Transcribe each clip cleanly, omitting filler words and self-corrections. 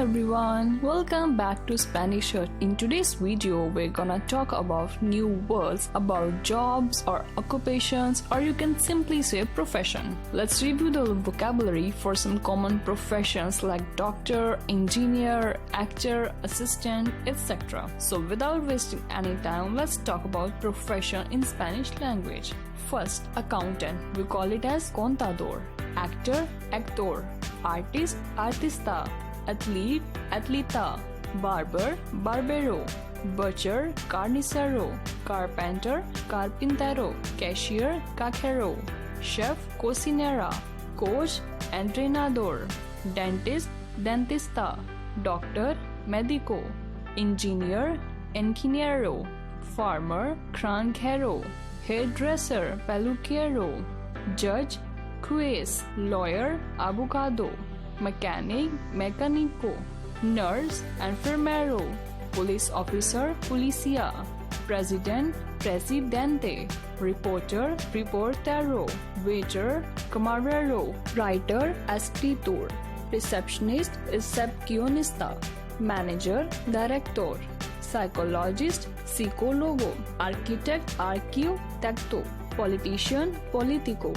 everyone, welcome back to Spanish Hut. In today's video, we're gonna talk about new words about jobs or occupations, or you can simply say profession. Let's review the vocabulary for some common professions like doctor, engineer, actor, assistant, etc. So without wasting any time, let's talk about profession in Spanish language. First, accountant. We call it as contador. Actor, actor. Artist, artista. Athlete, atleta. Barber, barbero. Butcher, carnicero. Carpenter, carpintero. Cashier, cajero. Chef, cocinera. Coach, entrenador. Dentist, dentista. Doctor, médico. Engineer, ingeniero. Farmer, granjero. Hairdresser, peluquero. Judge, juez. Lawyer, abogado. Mechanic, mecánico. Nurse, enfermero. Police officer, policía. President, presidente. Reporter, reportero. Waiter, camarero. Writer, escritor. Receptionist, recepcionista. Manager, director. Psychologist, psicólogo. Architect, arquitecto. Politician, político.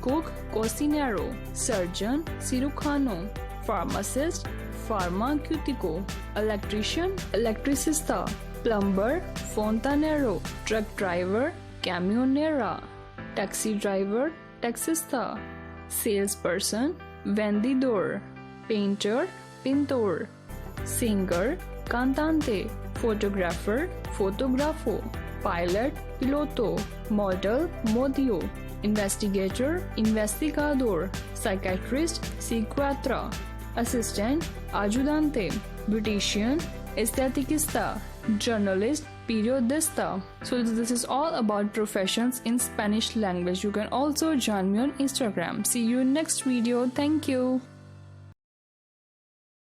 Cook, cocinero. Surgeon, cirujano. Pharmacist, farmacéutico. Electrician, electricista. Plumber, fontanero. Truck driver, camionera. Taxi driver, taxista. Salesperson, vendedor. Painter, pintor. Singer, cantante. Photographer, fotógrafo. Pilot, piloto. Model, modelo. Investigator, investigador. Psychiatrist, psiquiatra. Assistant, ayudante. Beautician, esteticista. Journalist, periodista. So this is all about professions in Spanish language. You can also join me on Instagram. See you in next video. Thank you.